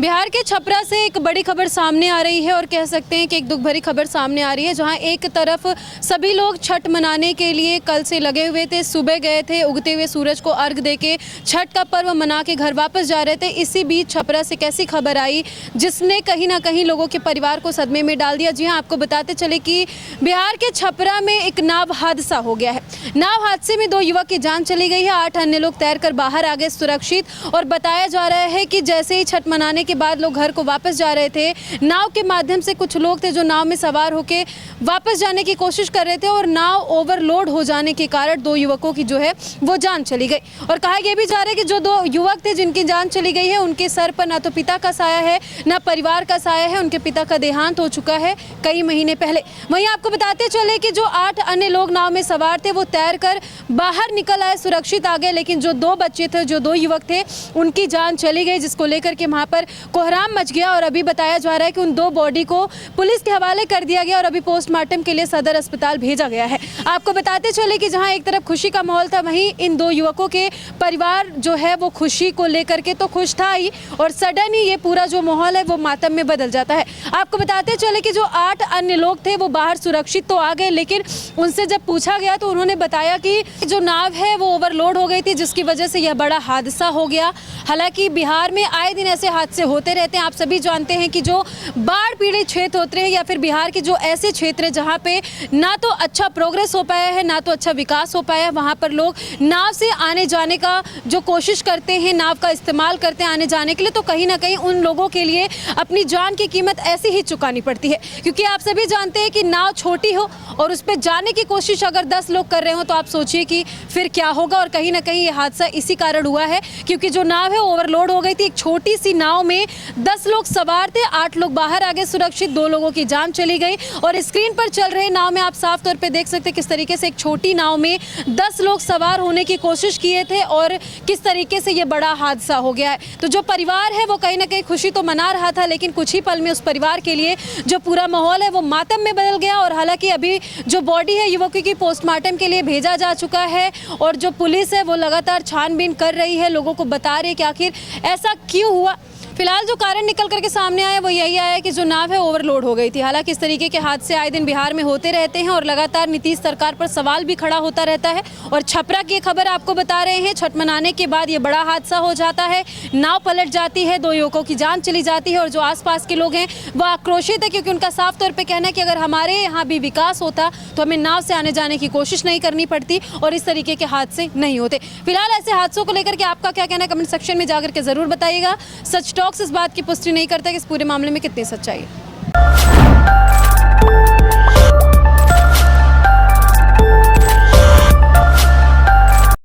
बिहार के छपरा से एक बड़ी खबर सामने आ रही है और कह सकते हैं कि एक दुख भरी खबर सामने आ रही है, जहां एक तरफ सभी लोग छठ मनाने के लिए कल से लगे हुए थे, सुबह गए थे, उगते हुए सूरज को अर्घ देके छठ का पर्व मना के घर वापस जा रहे थे। इसी बीच छपरा से कैसी खबर आई जिसने कहीं ना कहीं लोगों के परिवार को सदमे में डाल दिया। जी हाँ, आपको बताते चले कि बिहार के छपरा में एक नाव हादसा हो गया है। नाव हादसे में 2 युवक की जान चली गई है, 8 अन्य लोग तैरकर बाहर आ गए सुरक्षित। और बताया जा रहा है कि जैसे ही छठ मनाने के बाद लोग घर को वापस जा रहे थे, नाव के माध्यम से कुछ लोग थे जो नाव में सवार होके वापस जाने की कोशिश कर रहे थे और नाव ओवरलोड हो जाने के कारण 2 युवकों की जो है वो जान चली गई। और कहा यह भी जा रहा है कि जो 2 युवक थे जिनकी जान चली गई है, उनके सर पर ना तो पिता का साया है ना परिवार का साया है। उनके पिता का देहांत हो चुका है कई महीने पहले। वहीं आपको बताते चले कि जो 8 अन्य लोग नाव में सवार थे वो तैरकर बाहर निकल आए, सुरक्षित आ गए, लेकिन जो 2 बच्चे थे, जो 2 युवक थे, उनकी जान चली गई, जिसको लेकर के वहां पर कोहराम मच गया। और अभी बताया जा रहा है कि उन 2 बॉडी को पुलिस के हवाले कर दिया गया और अभी पोस्टमार्टम के लिए सदर अस्पताल भेजा गया है। आपको बताते चले कि जहां एक तरफ खुशी का माहौल था, वहीं इन 2 युवकों के परिवार जो है वो खुशी को लेकर के तो खुश था ही, और सडन ही ये पूरा जो माहौल है वो मातम में बदल जाता है। आपको बताते चले कि जो 8 अन्य लोग थे वो बाहर सुरक्षित तो आ गए, लेकिन उनसे जब पूछा गया तो उन्होंने बताया कि जो नाव है वो ओवरलोड हो गई थी, जिसकी वजह से यह बड़ा हादसा हो गया। हालांकि बिहार में आए दिन ऐसे हादसे होते रहते हैं। आप सभी जानते हैं कि जो बाढ़ पीड़ित क्षेत्र होते हैं या फिर बिहार के जो ऐसे क्षेत्र हैं जहां पे ना तो अच्छा प्रोग्रेस हो पाया है, ना तो अच्छा विकास हो पाया है, वहां पर लोग नाव से आने जाने का जो कोशिश करते हैं, नाव का इस्तेमाल करते हैं आने जाने के लिए, तो कहीं ना कहीं उन लोगों के लिए अपनी जान की कीमत ऐसी ही चुकानी पड़ती है। क्योंकि आप सभी जानते हैं कि नाव छोटी हो और उस पर जाने की कोशिश अगर 10 लोग कर रहे हो तो आप सोचिए कि फिर क्या होगा। और कहीं ना कहीं ये हादसा इसी कारण हुआ है क्योंकि जो नाव है ओवरलोड हो गई थी। एक छोटी सी नाव में 10 लोग सवार थे, 8 लोग बाहर आ गए सुरक्षित, 2 लोगों की जान चली गई। और स्क्रीन पर चल रहे नाव में आप साफ तौर पे देख सकते हैं किस तरीके से एक छोटी नाव में 10 लोग सवार होने की कोशिश किए थे और किस तरीके से ये बड़ा हादसा हो गया है। तो जो परिवार है वो कहीं ना कहीं खुशी तो मना रहा था, लेकिन कुछ ही पल में उस परिवार के लिए जो पूरा माहौल है वो मातम में बदल गया। और हालांकि अभी जो बॉडी है युवकों की पोस्टमार्टम के लिए भेजा जा चुका है और जो पुलिस है वो लगातार छानबीन कर रही है, लोगों को बता रही है कि आखिर ऐसा क्यों हुआ। फिलहाल जो कारण निकल करके सामने आया वो यही आया कि जो नाव है ओवरलोड हो गई थी। हालांकि इस तरीके के हादसे आए दिन बिहार में होते रहते हैं और लगातार नीतीश सरकार पर सवाल भी खड़ा होता रहता है। और छपरा की खबर आपको बता रहे हैं, छठ मनाने के बाद ये बड़ा हादसा हो जाता है, नाव पलट जाती है, 2 युवकों की जान चली जाती है। और जो आसपास के लोग हैं वो आक्रोशित है क्योंकि उनका साफ तौर पर कहना है कि अगर हमारे यहाँ भी विकास होता तो हमें नाव से आने जाने की कोशिश नहीं करनी पड़ती और इस तरीके के हादसे नहीं होते। फिलहाल ऐसे हादसों को लेकर के आपका क्या कहना है, कमेंट सेक्शन में जाकर के जरूर बताइएगा। सच टॉक्स इस बात की पुष्टि नहीं करता कि इस पूरे मामले में कितनी सच्चाई है।